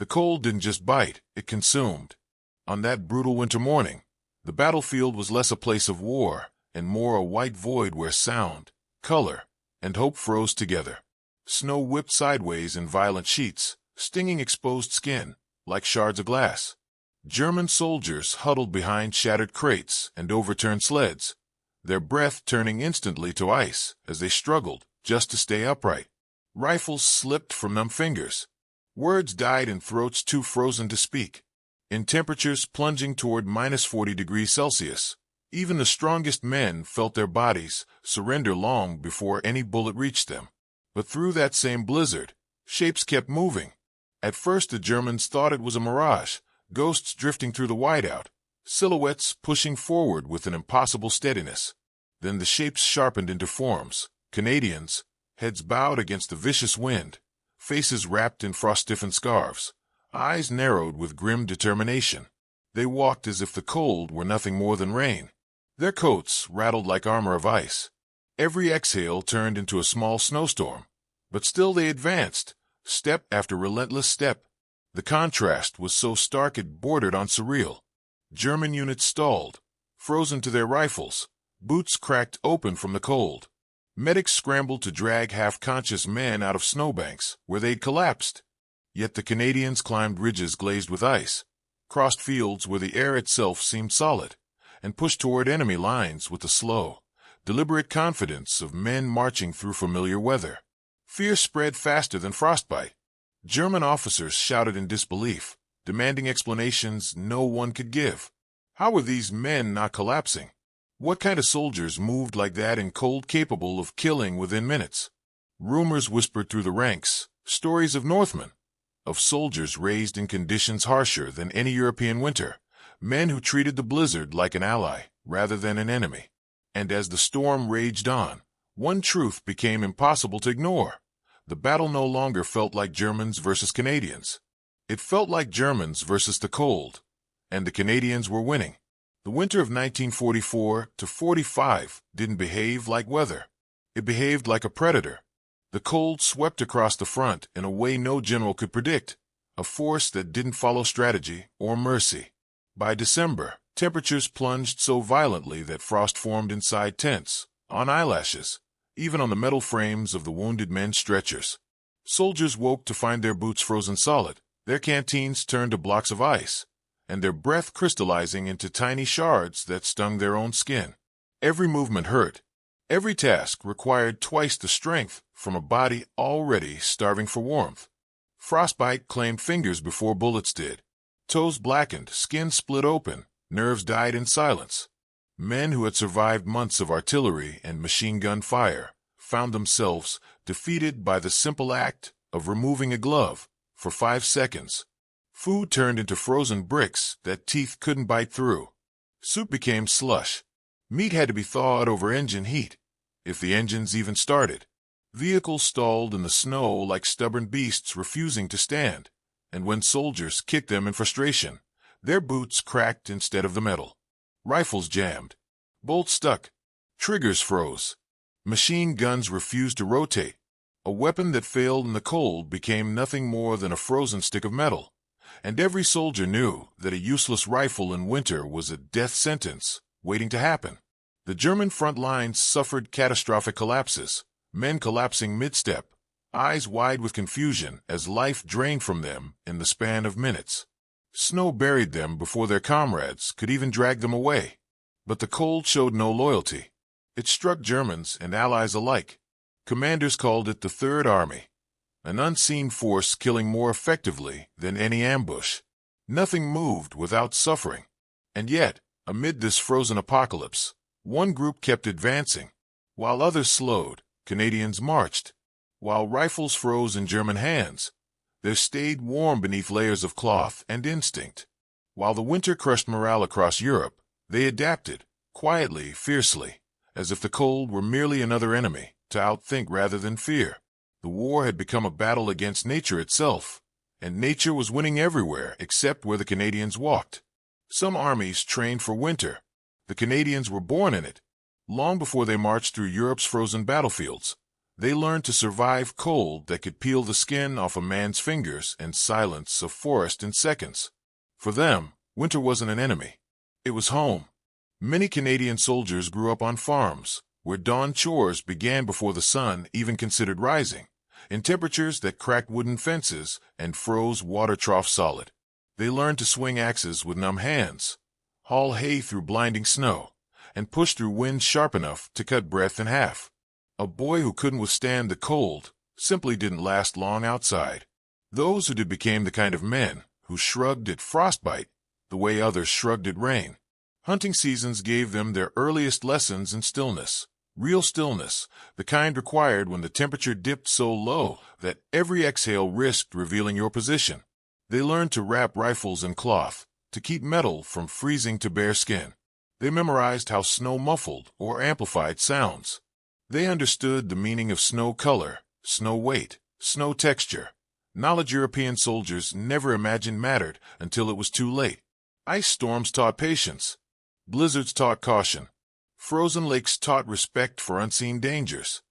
The cold didn't just bite, it consumed. On that brutal winter morning, the battlefield was less a place of war and more a white void where sound, color, and hope froze together. Snow whipped sideways in violent sheets, stinging exposed skin like shards of glass. German soldiers huddled behind shattered crates and overturned sleds, their breath turning instantly to ice as they struggled just to stay upright. Rifles slipped from numb fingers. Words died in throats too frozen to speak. In temperatures plunging toward -40 degrees Celsius, even the strongest men felt their bodies surrender long before any bullet reached them. But through that same blizzard, shapes kept moving. At first the Germans thought it was a mirage, ghosts drifting through the whiteout, silhouettes pushing forward with an impossible steadiness. Then the shapes sharpened into forms. Canadians, heads bowed against the vicious wind, faces wrapped in frost-stiffened scarves, eyes narrowed with grim determination. They walked as if the cold were nothing more than rain. Their coats rattled like armor of ice. Every exhale turned into a small snowstorm. But still they advanced, step after relentless step. The contrast was so stark it bordered on surreal. German units stalled, frozen to their rifles, boots cracked open from the cold. Medics scrambled to drag half-conscious men out of snowbanks where they'd collapsed. Yet the Canadians climbed ridges glazed with ice, crossed fields where the air itself seemed solid, and pushed toward enemy lines with the slow, deliberate confidence of men marching through familiar weather. Fear spread faster than frostbite. German officers shouted in disbelief, demanding explanations no one could give. How were these men not collapsing? What kind of soldiers moved like that in cold capable of killing within minutes? Rumors whispered through the ranks, stories of Northmen, of soldiers raised in conditions harsher than any European winter, men who treated the blizzard like an ally rather than an enemy. And as the storm raged on, one truth became impossible to ignore. The battle no longer felt like Germans versus Canadians. It felt like Germans versus the cold, and the Canadians were winning. The winter of 1944 to 45 didn't behave like weather. It behaved like a predator. The cold swept across the front in a way no general could predict, a force that didn't follow strategy or mercy. By December, temperatures plunged so violently that frost formed inside tents, on eyelashes, even on the metal frames of the wounded men's stretchers. Soldiers woke to find their boots frozen solid, their canteens turned to blocks of ice, and their breath crystallizing into tiny shards that stung their own skin. Every movement hurt. Every task required twice the strength from a body already starving for warmth. Frostbite claimed fingers before bullets did. Toes blackened, skin split open, nerves died in silence. Men who had survived months of artillery and machine gun fire found themselves defeated by the simple act of removing a glove for 5 seconds. Food turned into frozen bricks that teeth couldn't bite through. Soup became slush. Meat had to be thawed over engine heat, if the engines even started. Vehicles stalled in the snow like stubborn beasts refusing to stand, and when soldiers kicked them in frustration, their boots cracked instead of the metal. Rifles jammed. Bolts stuck. Triggers froze. Machine guns refused to rotate. A weapon that failed in the cold became nothing more than a frozen stick of metal. And every soldier knew that a useless rifle in winter was a death sentence waiting to happen. The German front lines suffered catastrophic collapses, men collapsing mid-step, eyes wide with confusion as life drained from them in the span of minutes. Snow buried them before their comrades could even drag them away. But the cold showed no loyalty. It struck Germans and Allies alike. Commanders called it the Third Army, an unseen force killing more effectively than any ambush. Nothing moved without suffering. And yet, amid this frozen apocalypse, one group kept advancing. While others slowed, Canadians marched. While rifles froze in German hands, they stayed warm beneath layers of cloth and instinct. While the winter crushed morale across Europe, they adapted, quietly, fiercely, as if the cold were merely another enemy to outthink rather than fear. The war had become a battle against nature itself, and nature was winning everywhere except where the Canadians walked. Some armies trained for winter. The Canadians were born in it. Long before they marched through Europe's frozen battlefields, They learned to survive cold that could peel the skin off a man's fingers and silence a forest in seconds. For them, winter wasn't an enemy. It was home. Many Canadian soldiers grew up on farms, where dawn chores began before the sun even considered rising, in temperatures that cracked wooden fences and froze water troughs solid. They learned to swing axes with numb hands, haul hay through blinding snow, and push through winds sharp enough to cut breath in half. A boy who couldn't withstand the cold simply didn't last long outside. Those who did became the kind of men who shrugged at frostbite the way others shrugged at rain. Hunting seasons gave them their earliest lessons in stillness, real stillness, the kind required when the temperature dipped so low that every exhale risked revealing your position. They learned to wrap rifles in cloth, to keep metal from freezing to bare skin. They memorized how snow muffled or amplified sounds. They understood the meaning of snow color, snow weight, snow texture, knowledge European soldiers never imagined mattered until it was too late. Ice storms taught patience. Blizzards taught caution. Frozen lakes taught respect for unseen dangers.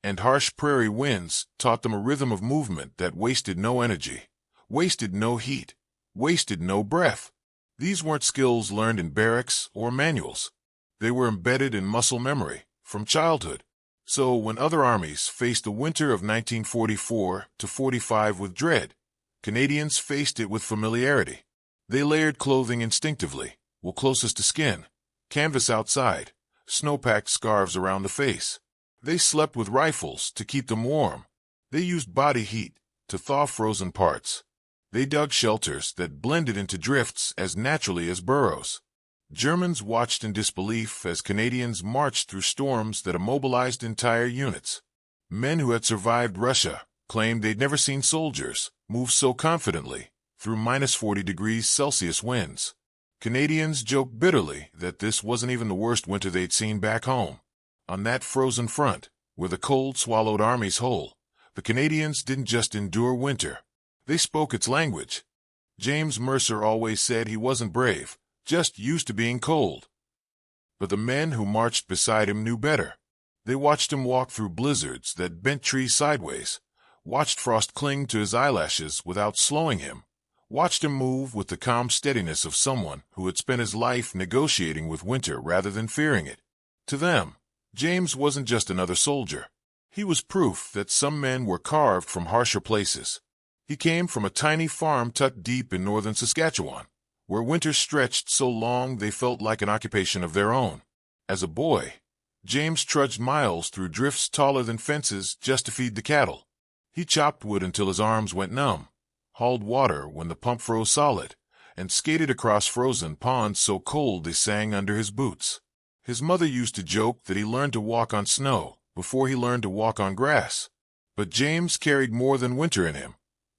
And harsh prairie winds taught them a rhythm of movement that wasted no energy, wasted no heat, wasted no breath. These weren't skills learned in barracks or manuals. They were embedded in muscle memory from childhood. So when other armies faced the winter of 1944 to 45 with dread, Canadians faced it with familiarity. They layered clothing instinctively, wool closest to skin, canvas outside, snow-packed scarves around the face. They slept with rifles to keep them warm. They used body heat to thaw frozen parts. They dug shelters that blended into drifts as naturally as burrows. Germans watched in disbelief as Canadians marched through storms that immobilized entire units. Men who had survived Russia claimed they'd never seen soldiers move so confidently through minus 40 degrees Celsius winds. Canadians joked bitterly that this wasn't even the worst winter they'd seen back home. On that frozen front, where the cold swallowed armies whole, the Canadians didn't just endure winter. They spoke its language. James Mercer always said he wasn't brave, just used to being cold. But the men who marched beside him knew better. They watched him walk through blizzards that bent trees sideways, watched frost cling to his eyelashes without slowing him, watched him move with the calm steadiness of someone who had spent his life negotiating with winter rather than fearing it. To them, James wasn't just another soldier. He was proof that some men were carved from harsher places. He came from a tiny farm tucked deep in northern Saskatchewan, where winters stretched so long they felt like an occupation of their own. As a boy, James trudged miles through drifts taller than fences just to feed the cattle. He chopped wood until his arms went numb, hauled water when the pump froze solid, and skated across frozen ponds so cold they sang under his boots. His mother used to joke that he learned to walk on snow before he learned to walk on grass. But James carried more than winter in him.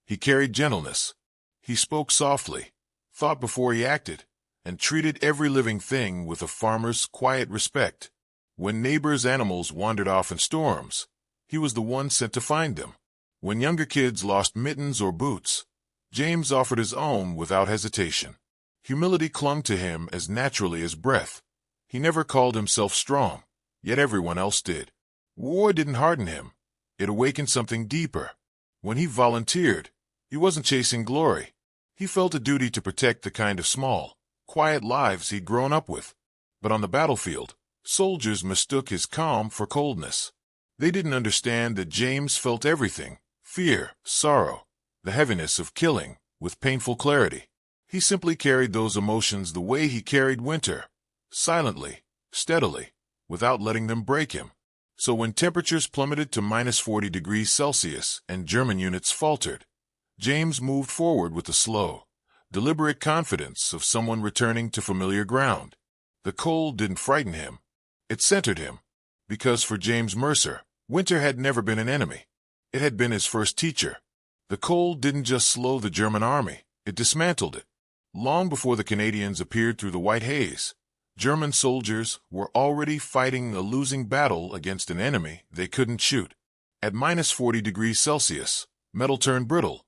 He carried gentleness. He spoke softly, thought before he acted, and treated every living thing with a farmer's quiet respect. When neighbors' animals wandered off in storms, he was the one sent to find them. When younger kids lost mittens or boots, James offered his own without hesitation. Humility clung to him as naturally as breath. He never called himself strong, yet everyone else did. War didn't harden him. It awakened something deeper. When he volunteered, he wasn't chasing glory. He felt a duty to protect the kind of small, quiet lives he'd grown up with. But on the battlefield, soldiers mistook his calm for coldness. They didn't understand that James felt everything, fear, sorrow, the heaviness of killing, with painful clarity. He simply carried those emotions the way he carried winter, silently, steadily, without letting them break him. So when temperatures plummeted to minus 40 degrees Celsius and German units faltered, James moved forward with the slow, deliberate confidence of someone returning to familiar ground. The cold didn't frighten him. It centered him. Because for James Mercer, winter had never been an enemy. It had been his first teacher. The cold didn't just slow the German army, it dismantled it. Long before the Canadians appeared through the white haze, German soldiers were already fighting a losing battle against an enemy they couldn't shoot. At minus 40 degrees Celsius, metal turned brittle,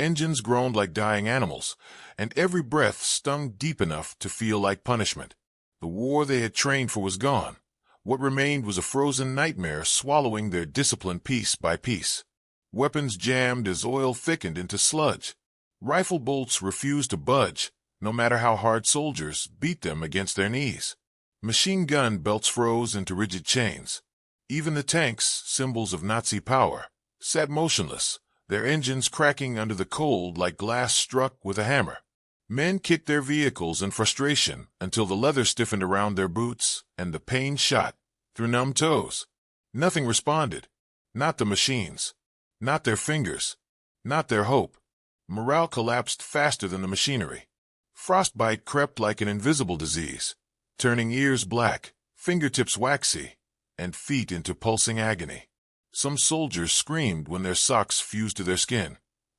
engines groaned like dying animals, and every breath stung deep enough to feel like punishment. The war they had trained for was gone, What remained was a frozen nightmare swallowing their discipline piece by piece. Weapons jammed as oil thickened into sludge. Rifle bolts refused to budge, no matter how hard soldiers beat them against their knees. Machine gun belts froze into rigid chains. Even the tanks, symbols of Nazi power, sat motionless, their engines cracking under the cold like glass struck with a hammer. Men kicked their vehicles in frustration until the leather stiffened around their boots and the pain shot through numb toes. Nothing responded. Not the machines. Not their fingers. Not their hope. Morale collapsed faster than the machinery. Frostbite crept like an invisible disease, turning ears black, fingertips waxy, and feet into pulsing agony. Some soldiers screamed when their socks fused to their skin.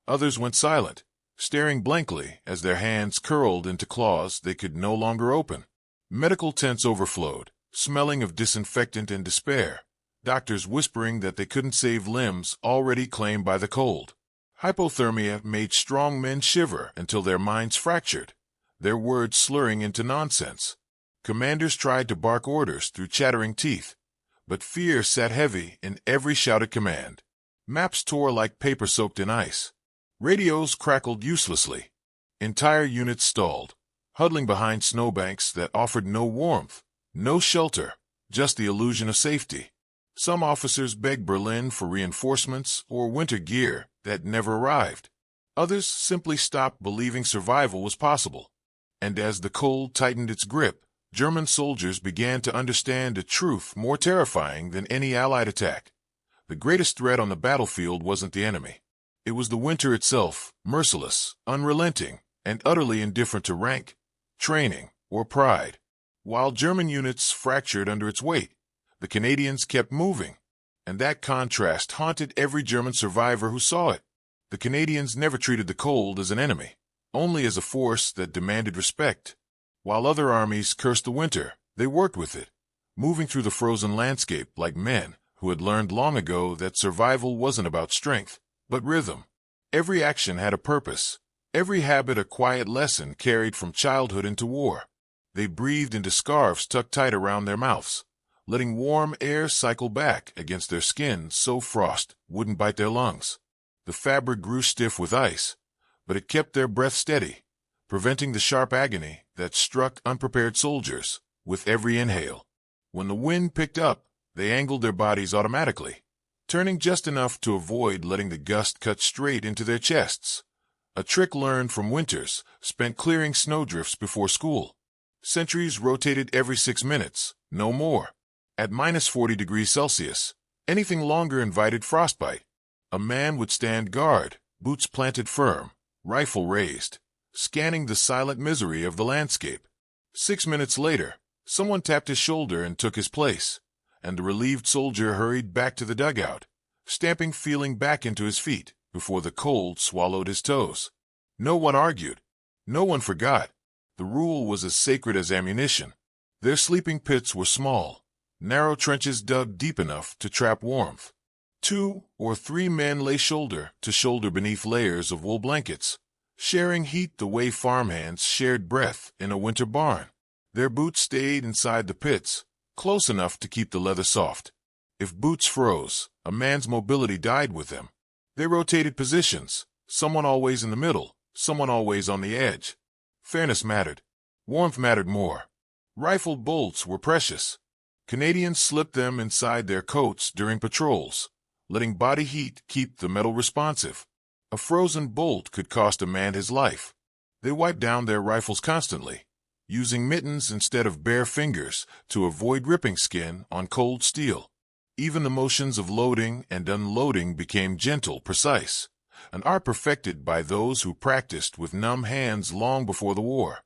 Others went silent, staring blankly as their hands curled into claws they could no longer open. Medical tents overflowed, smelling of disinfectant and despair, doctors whispering that they couldn't save limbs already claimed by the cold. Hypothermia made strong men shiver until their minds fractured, their words slurring into nonsense. Commanders tried to bark orders through chattering teeth, but fear sat heavy in every shouted command. Maps tore like paper soaked in ice. Radios crackled uselessly. Entire units stalled, huddling behind snowbanks that offered no warmth, no shelter, just the illusion of safety. Some officers begged Berlin for reinforcements or winter gear that never arrived. Others simply stopped believing survival was possible. And as the cold tightened its grip, German soldiers began to understand a truth more terrifying than any Allied attack. The greatest threat on the battlefield wasn't the enemy. It was the winter itself, merciless, unrelenting, and utterly indifferent to rank, training, or pride. While German units fractured under its weight, the Canadians kept moving, and that contrast haunted every German survivor who saw it. The Canadians never treated the cold as an enemy, only as a force that demanded respect. While other armies cursed the winter, they worked with it, moving through the frozen landscape like men who had learned long ago that survival wasn't about strength, but rhythm. Every action had a purpose, every habit a quiet lesson carried from childhood into war. They breathed into scarves tucked tight around their mouths, letting warm air cycle back against their skin so frost wouldn't bite their lungs. The fabric grew stiff with ice, but it kept their breath steady, preventing the sharp agony that struck unprepared soldiers with every inhale. When the wind picked up, they angled their bodies automatically, turning just enough to avoid letting the gust cut straight into their chests. A trick learned from winters spent clearing snowdrifts before school. Sentries rotated every 6 minutes, no more. At minus 40 degrees Celsius, anything longer invited frostbite. A man would stand guard, boots planted firm, rifle raised, scanning the silent misery of the landscape. 6 minutes later, someone tapped his shoulder and took his place, and the relieved soldier hurried back to the dugout, stamping feeling back into his feet before the cold swallowed his toes. No one argued. No one forgot. The rule was as sacred as ammunition. Their sleeping pits were small, narrow trenches dug deep enough to trap warmth. 2 or 3 men lay shoulder to shoulder beneath layers of wool blankets, sharing heat the way farmhands shared breath in a winter barn. Their boots stayed inside the pits, close enough to keep the leather soft. If boots froze, a man's mobility died with them. They rotated positions, someone always in the middle, someone always on the edge. Fairness mattered. Warmth mattered more. Rifled bolts were precious. Canadians slipped them inside their coats during patrols, letting body heat keep the metal responsive. A frozen bolt could cost a man his life. They wiped down their rifles constantly, using mittens instead of bare fingers to avoid ripping skin on cold steel. Even the motions of loading and unloading became gentle, precise, an art perfected by those who practiced with numb hands long before the war.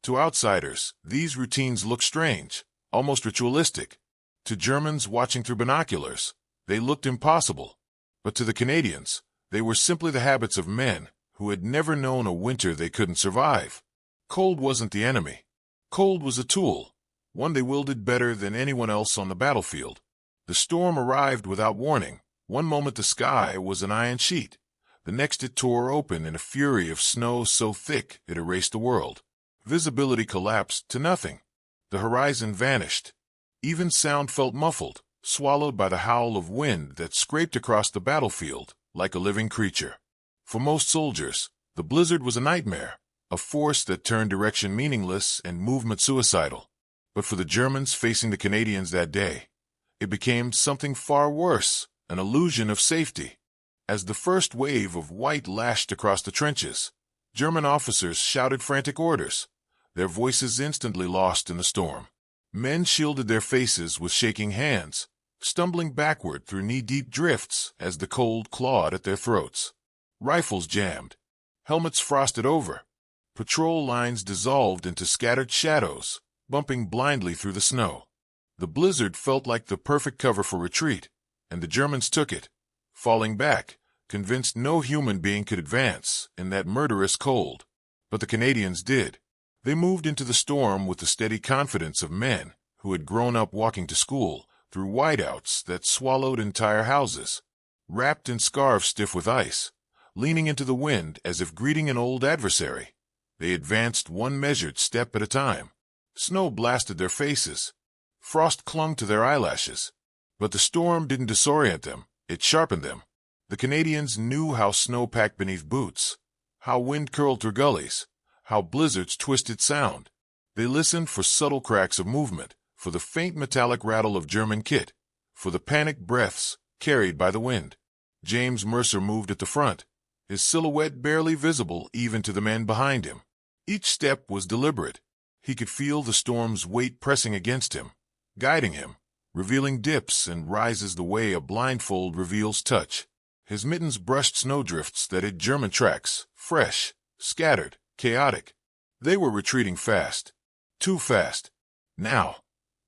To outsiders, these routines looked strange, almost ritualistic. To Germans watching through binoculars, they looked impossible. But to the Canadians, they were simply the habits of men who had never known a winter they couldn't survive. Cold wasn't the enemy. Cold was a tool, one they wielded better than anyone else on the battlefield. The storm arrived without warning. One moment the sky was an iron sheet. The next it tore open in a fury of snow so thick it erased the world. Visibility collapsed to nothing. The horizon vanished. Even sound felt muffled, swallowed by the howl of wind that scraped across the battlefield like a living creature. For most soldiers, the blizzard was a nightmare, a force that turned direction meaningless and movement suicidal. But for the Germans facing the Canadians that day, it became something far worse, an illusion of safety. As the first wave of white lashed across the trenches, German officers shouted frantic orders, their voices instantly lost in the storm. Men shielded their faces with shaking hands, stumbling backward through knee-deep drifts as the cold clawed at their throats. Rifles jammed, helmets frosted over, patrol lines dissolved into scattered shadows, bumping blindly through the snow. The blizzard felt like the perfect cover for retreat, and the Germans took it, falling back, convinced no human being could advance in that murderous cold. But the Canadians did. They moved into the storm with the steady confidence of men who had grown up walking to school through whiteouts that swallowed entire houses. Wrapped in scarves stiff with ice, leaning into the wind as if greeting an old adversary, they advanced one measured step at a time. Snow blasted their faces. Frost clung to their eyelashes. But the storm didn't disorient them, it sharpened them. The Canadians knew how snow packed beneath boots, how wind curled through gullies, how blizzards twisted sound. They listened for subtle cracks of movement, for the faint metallic rattle of German kit, for the panicked breaths carried by the wind. James Mercer moved at the front, his silhouette barely visible even to the men behind him. Each step was deliberate. He could feel the storm's weight pressing against him, guiding him, revealing dips and rises the way a blindfold reveals touch. His mittens brushed snowdrifts that hid German tracks, fresh, scattered, chaotic. They were retreating fast. Too fast. Now,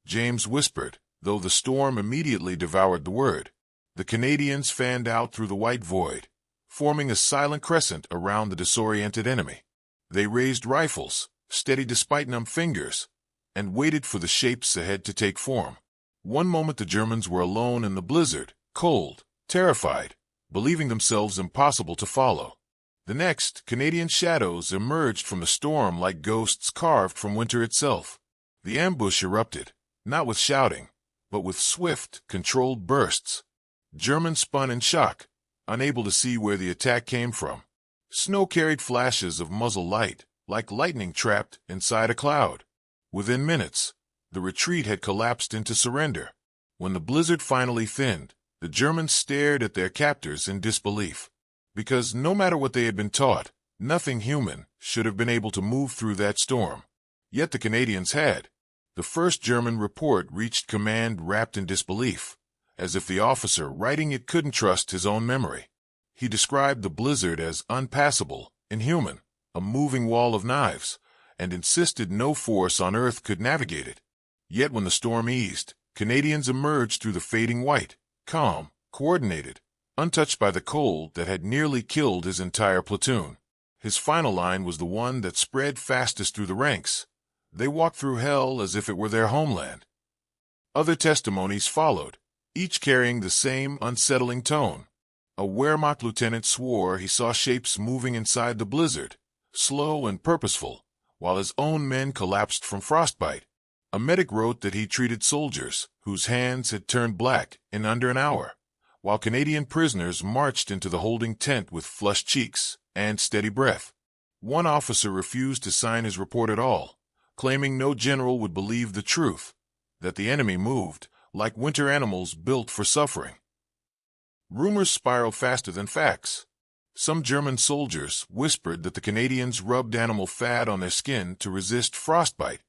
James whispered, though the storm immediately devoured the word. The Canadians fanned out through the white void, forming a silent crescent around the disoriented enemy. They raised rifles, steady despite numb fingers, and waited for the shapes ahead to take form. One moment the Germans were alone in the blizzard, cold, terrified, believing themselves impossible to follow. The next, Canadian shadows emerged from the storm like ghosts carved from winter itself. The ambush erupted, not with shouting, but with swift, controlled bursts. Germans spun in shock, unable to see where the attack came from. Snow carried flashes of muzzle light, like lightning trapped inside a cloud. Within minutes, the retreat had collapsed into surrender. When the blizzard finally thinned, the Germans stared at their captors in disbelief. Because no matter what they had been taught, nothing human should have been able to move through that storm. Yet the Canadians had. The first German report reached command wrapped in disbelief, as if the officer writing it couldn't trust his own memory. He described the blizzard as unpassable, inhuman, a moving wall of knives, and insisted no force on earth could navigate it. Yet when the storm eased, Canadians emerged through the fading white, calm, coordinated, untouched by the cold that had nearly killed his entire platoon. His final line was the one that spread fastest through the ranks. They walked through hell as if it were their homeland. Other testimonies followed, each carrying the same unsettling tone. A Wehrmacht lieutenant swore he saw shapes moving inside the blizzard, slow and purposeful, while his own men collapsed from frostbite. A medic wrote that he treated soldiers whose hands had turned black in under an hour, while Canadian prisoners marched into the holding tent with flushed cheeks and steady breath. One officer refused to sign his report at all, claiming no general would believe the truth, that the enemy moved like winter animals built for suffering. Rumors spiraled faster than facts. Some German soldiers whispered that the Canadians rubbed animal fat on their skin to resist frostbite.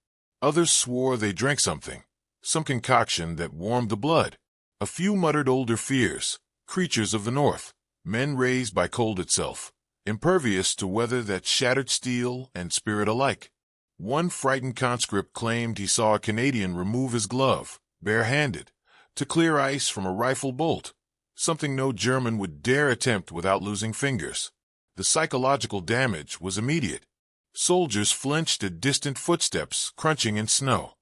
Others swore they drank something, some concoction that warmed the blood. A few muttered older fears, creatures of the north, men raised by cold itself, impervious to weather that shattered steel and spirit alike. One frightened conscript claimed he saw a Canadian remove his glove, bare-handed, to clear ice from a rifle bolt, something no German would dare attempt without losing fingers. The psychological damage was immediate. Soldiers flinched at distant footsteps crunching in snow.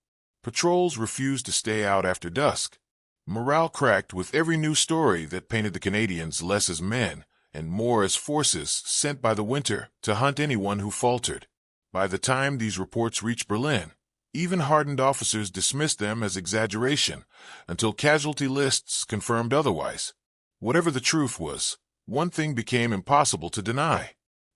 Patrols refused to stay out after dusk. Morale cracked with every new story that painted the Canadians less as men and more as forces sent by the winter to hunt anyone who faltered. By the time these reports reached Berlin, Even hardened officers dismissed them as exaggeration until casualty lists confirmed otherwise. Whatever the truth was, one thing became impossible to deny.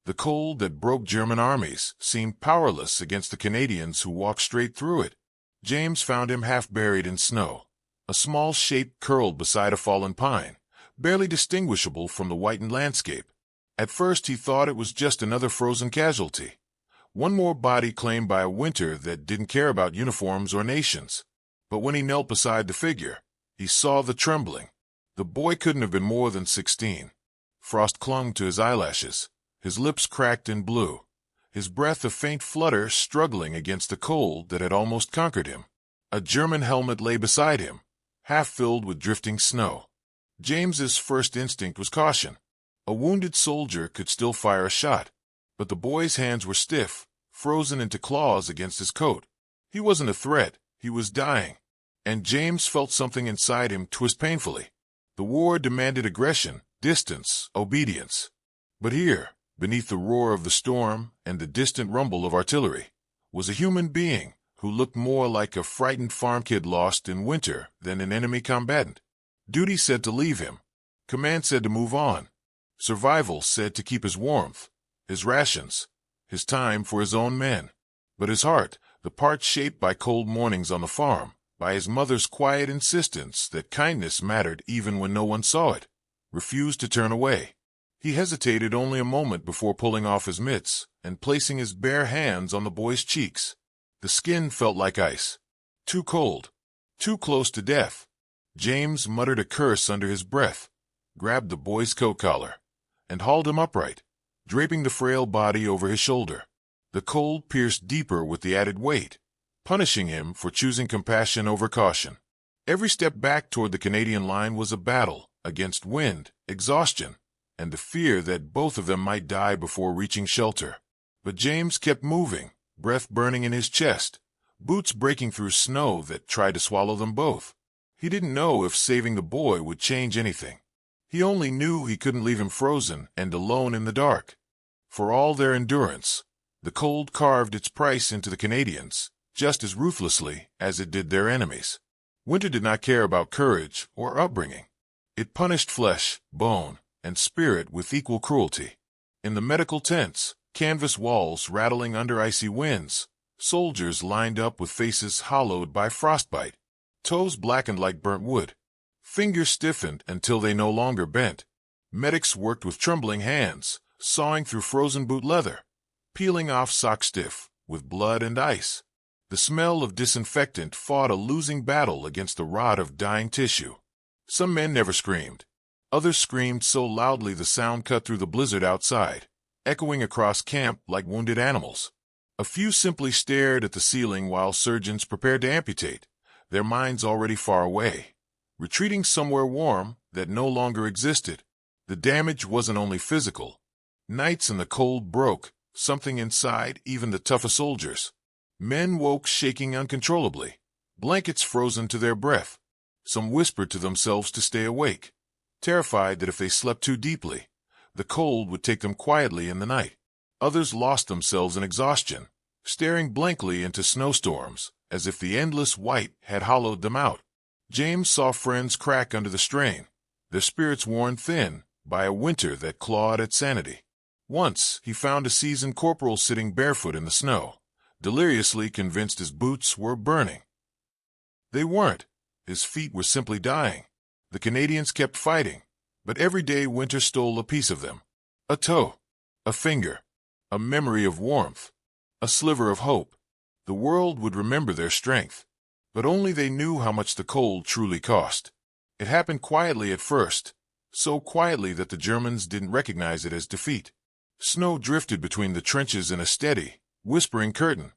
The cold that broke German armies seemed powerless against the Canadians who walked straight through it. James found him half buried in snow, a small shape curled beside a fallen pine, barely distinguishable from the whitened landscape. At first he thought it was just another frozen casualty, one more body claimed by a winter that didn't care about uniforms or nations. But when he knelt beside the figure, he saw the trembling. The boy couldn't have been more than 16. Frost clung to his eyelashes, his lips cracked and blue, his breath a faint flutter struggling against the cold that had almost conquered him. A German helmet lay beside him, half filled with drifting snow. James's first instinct was caution. A wounded soldier could still fire a shot, but the boy's hands were stiff, frozen into claws against his coat. He wasn't a threat, he was dying. And James felt something inside him twist painfully. The war demanded aggression, distance, obedience. But here, beneath the roar of the storm and the distant rumble of artillery, was a human being who looked more like a frightened farm kid lost in winter than an enemy combatant. Duty said to leave him. Command said to move on. Survival said to keep his warmth, his rations, his time for his own men. But his heart, the part shaped by cold mornings on the farm, by his mother's quiet insistence that kindness mattered even when no one saw it, refused to turn away. He hesitated only a moment before pulling off his mitts and placing his bare hands on the boy's cheeks. The skin felt like ice. Too cold. Too close to death. James muttered a curse under his breath, grabbed the boy's coat collar, and hauled him upright, draping the frail body over his shoulder. The cold pierced deeper with the added weight, punishing him for choosing compassion over caution. Every step back toward the Canadian line was a battle against wind, exhaustion, and the fear that both of them might die before reaching shelter. But James kept moving, breath burning in his chest, boots breaking through snow that tried to swallow them both. He didn't know if saving the boy would change anything. He only knew he couldn't leave him frozen and alone in the dark. For all their endurance, the cold carved its price into the Canadians, just as ruthlessly as it did their enemies. Winter did not care about courage or upbringing. It punished flesh, bone, and spirit with equal cruelty. In the medical tents, canvas walls rattling under icy winds, soldiers lined up with faces hollowed by frostbite, toes blackened like burnt wood, fingers stiffened until they no longer bent. Medics worked with trembling hands, sawing through frozen boot leather, peeling off sock stiff with blood and ice. The smell of disinfectant fought a losing battle against the rot of dying tissue. Some men never screamed. Others screamed so loudly the sound cut through the blizzard outside, echoing across camp like wounded animals. A few simply stared at the ceiling while surgeons prepared to amputate, their minds already far away, retreating somewhere warm that no longer existed. The damage wasn't only physical. Nights in the cold broke something inside even the toughest soldiers. Men woke shaking uncontrollably, blankets frozen to their breath. Some whispered to themselves to stay awake, terrified that if they slept too deeply, the cold would take them quietly in the night. Others lost themselves in exhaustion, staring blankly into snowstorms, as if the endless white had hollowed them out. James saw friends crack under the strain, their spirits worn thin by a winter that clawed at sanity. Once he found a seasoned corporal sitting barefoot in the snow, deliriously convinced his boots were burning. They weren't. His feet were simply dying. The Canadians kept fighting, but every day winter stole a piece of them. A toe, a finger, a memory of warmth, a sliver of hope. The world would remember their strength, but only they knew how much the cold truly cost. It happened quietly at first, so quietly that the Germans didn't recognize it as defeat. Snow drifted between the trenches in a steady, whispering curtain,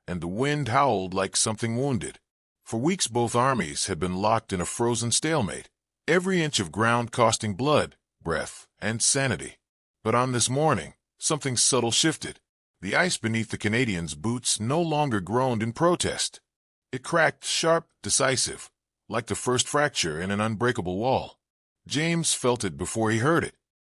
and the wind howled like something wounded. For weeks both armies had been locked in a frozen stalemate, every inch of ground costing blood, breath, and sanity. But on this morning, something subtle shifted. The ice beneath the Canadians' boots no longer groaned in protest. It cracked sharp, decisive, like the first fracture in an unbreakable wall. James felt it before he heard it.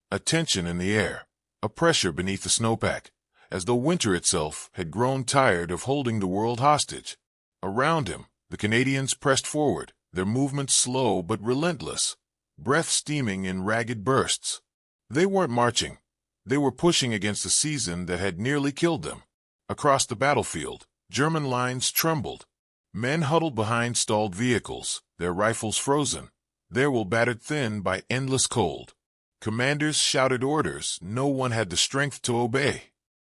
A tension in the air, a pressure beneath the snowpack, as though winter itself had grown tired of holding the world hostage. Around him, the Canadians pressed forward, their movements slow but relentless, breath steaming in ragged bursts. They weren't marching. They were pushing against a season that had nearly killed them. Across the battlefield, German lines trembled. Men huddled behind stalled vehicles, their rifles frozen, their will battered thin by endless cold. Commanders shouted orders no one had the strength to obey.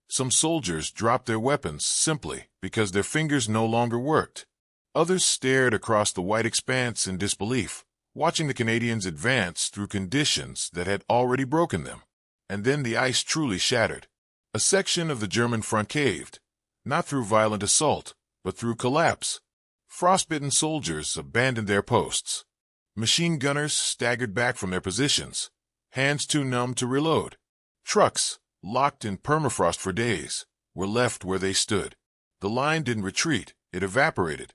Some soldiers dropped their weapons simply because their fingers no longer worked. Others stared across the white expanse in disbelief, watching the Canadians advance through conditions that had already broken them. And then the ice truly shattered. A section of the German front caved, not through violent assault, but through collapse. Frostbitten soldiers abandoned their posts. Machine gunners staggered back from their positions, hands too numb to reload. Trucks, locked in permafrost for days, were left where they stood. The line didn't retreat, it evaporated.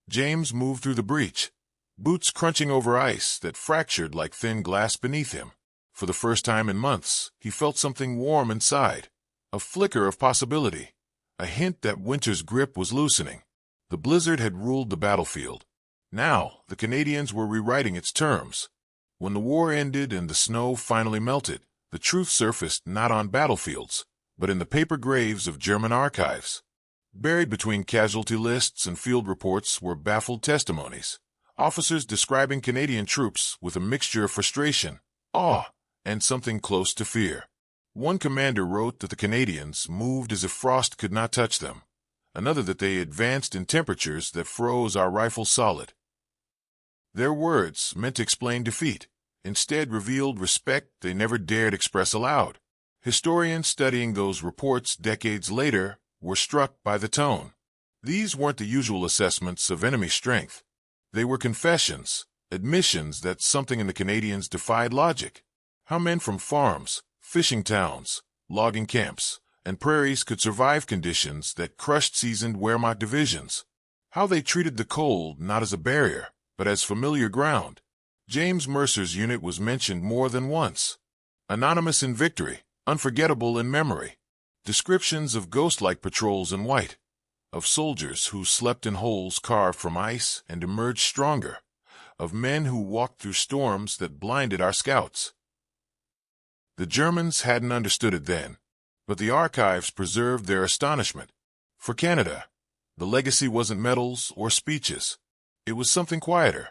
James moved through the breach, boots crunching over ice that fractured like thin glass beneath him. For the first time in months, he felt something warm inside, a flicker of possibility, a hint that winter's grip was loosening. The blizzard had ruled the battlefield. Now, the Canadians were rewriting its terms. When the war ended and the snow finally melted, the truth surfaced not on battlefields, but in the paper graves of German archives. Buried between casualty lists and field reports were baffled testimonies, officers describing Canadian troops with a mixture of frustration, awe, and something close to fear. One commander wrote that the Canadians moved as if frost could not touch them, another that they advanced in temperatures that froze our rifles solid. Their words, meant to explain defeat, instead revealed respect they never dared express aloud. Historians studying those reports decades later were struck by the tone. These weren't the usual assessments of enemy strength. They were confessions, admissions that something in the Canadians defied logic. How men from farms, fishing towns, logging camps, and prairies could survive conditions that crushed seasoned Wehrmacht divisions. How they treated the cold not as a barrier, but as familiar ground. James Mercer's unit was mentioned more than once. Anonymous in victory, unforgettable in memory. Descriptions of ghost-like patrols in white, of soldiers who slept in holes carved from ice and emerged stronger, of men who walked through storms that blinded our scouts. The Germans hadn't understood it then, but the archives preserved their astonishment. For Canada, the legacy wasn't medals or speeches. It was something quieter,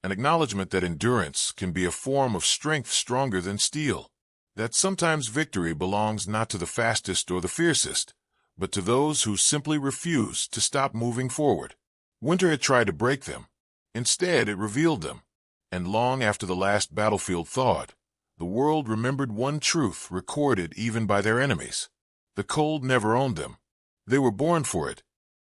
an acknowledgement that endurance can be a form of strength stronger than steel, that sometimes victory belongs not to the fastest or the fiercest, but to those who simply refuse to stop moving forward. Winter had tried to break them. Instead, it revealed them. And long after the last battlefield thawed, the world remembered one truth recorded even by their enemies. The cold never owned them. They were born for it,